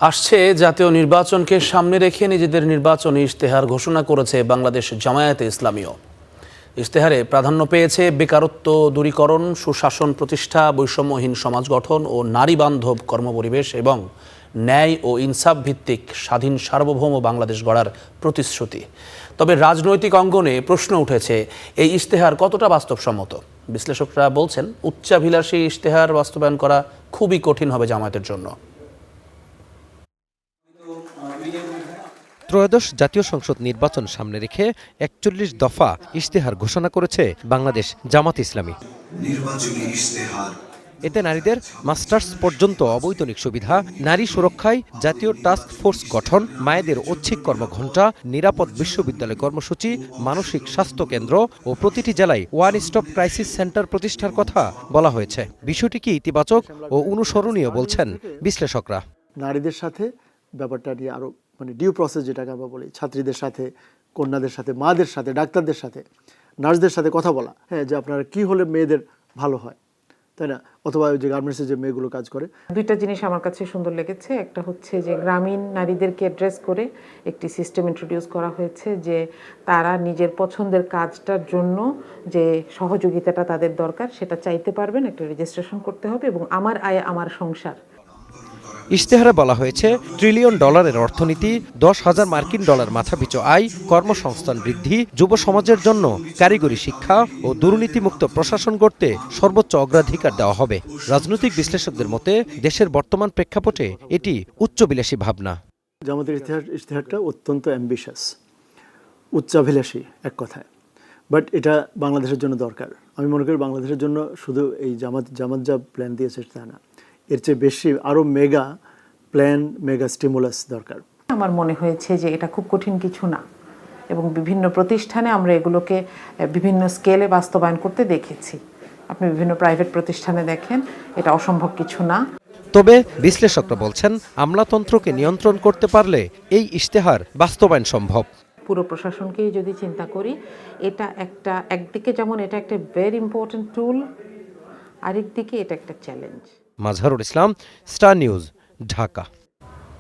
আসছে জাতীয় নির্বাচনকে সামনে রেখে নিজেদের নির্বাচনী ইশতেহার ঘোষণা করেছে বাংলাদেশ জামায়াতে ইসলামীও। ইশতেহারে প্রাধান্য পেয়েছে বেকারত্ব দূরীকরণ, সুশাসন প্রতিষ্ঠা, বৈষম্যহীন সমাজ গঠন ও নারী বান্ধব কর্মপরিবেশ এবং ন্যায় ও ইনসাফ ভিত্তিক স্বাধীন সার্বভৌম বাংলাদেশ গড়ার প্রতিশ্রুতি। তবে রাজনৈতিক অঙ্গনে প্রশ্ন উঠেছে, এই ইশতেহার কতটা বাস্তবসম্মত। বিশ্লেষকরা বলছেন, উচ্চাভিলাষী ইশতেহার বাস্তবায়ন করা খুবই কঠিন হবে জামায়াতের জন্য। ত্রয়োদশ জাতীয় সংসদ নির্বাচন সামনে রেখে ৪১ দফা ইশতেহার ঘোষণা করেছে বাংলাদেশ জামাত ইসলামী। এতে নারীদের মাস্টার্স পর্যন্ত অবৈতনিক সুবিধা, নারী সুরক্ষায় জাতীয় টাস্ক ফোর্স গঠন, মায়েদের ঐচ্ছিক কর্মঘণ্টা, নিরাপদ বিশ্ববিদ্যালয় কর্মসূচি, মানসিক স্বাস্থ্য কেন্দ্র ও প্রতিটি জেলায় ওয়ান স্টপ ক্রাইসিস সেন্টার প্রতিষ্ঠার কথা বলা হয়েছে। বিষয়টিকে ইতিবাচক ও অনুসরণীয় বলছেন বিশ্লেষকরা। নারীদের সাথে ব্যাপারটা নিয়ে আরো ডিউ প্রসেস যেটাকে আমরা বলি, ছাত্রীদের সাথে, কন্যাদের সাথে, মাদের সাথে, ডাক্তারদের সাথে, নার্সদের সাথে কথা বলা, হ্যাঁ, যে আপনারা কি হলে মেয়েদের ভালো হয়, তাই না? অথবা ওই যে গার্মেন্টসে যে মেয়েগুলো কাজ করে। দুইটা জিনিস আমার কাছে সুন্দর লেগেছে। একটা হচ্ছে যে গ্রামীণ নারীদেরকে অ্যাড্রেস করে একটি সিস্টেম ইন্ট্রোডিউস করা হয়েছে, যে তারা নিজের পছন্দের কাজটার জন্য যে সহযোগিতাটা তাদের দরকার সেটা চাইতে পারবেন, একটা রেজিস্ট্রেশন করতে হবে, এবং আমার আয় আমার সংসার। ইশতেহারে বলা হয়েছে, $1 ট্রিলিয়ন অর্থনীতি, 10,000 মার্কিন ডলার মাথাপিছু আয়, কর্মসংস্থান বৃদ্ধি, যুব সমাজের জন্য কারিগরি শিক্ষা ও দুর্নীতিমুক্ত প্রশাসন গড়তে সর্বোচ্চ অগ্রাধিকার দেওয়া হবে। রাজনৈতিক বিশ্লেষকদের মতে দেশের বর্তমান প্রেক্ষাপটে এটি উচ্চবিলাসী ভাবনা। জামাতের ইশতেহারটা অত্যন্ত অ্যাম্বিশাস, উচ্চাভিলাষী এক কথায়, বাট এটা বাংলাদেশের জন্য দরকার। আমি মনে করি বাংলাদেশের জন্য শুধু এই জামাত যা প্ল্যান দিয়েছে তা না, এর চেয়ে বেশি আরো মেগা প্ল্যান, মেগা স্টিমুলাস দরকার। আমার মনে হয়েছে যে এটা খুব কঠিন কিছু না, এবং বিভিন্ন প্রতিষ্ঠানে আমরা এগুলোকে বিভিন্ন স্কেলে বাস্তবায়ন করতে দেখেছি। আপনি বিভিন্ন প্রাইভেট প্রতিষ্ঠানে দেখেন, এটা অসম্ভব কিছু না। তবে বিশ্লেষকরা বলছেন, আমলাতন্ত্রকে নিয়ন্ত্রণ করতে পারলে এই ইশতেহার বাস্তবায়ন সম্ভব। পুরো প্রশাসনকেই যদি চিন্তা করি, এটা একদিকে যেমন এটা একটা ভেরি ইম্পর্টেন্ট টুল, আরেকদিকে এটা একটা challenge. Mazharul Islam, star news, Dhaka.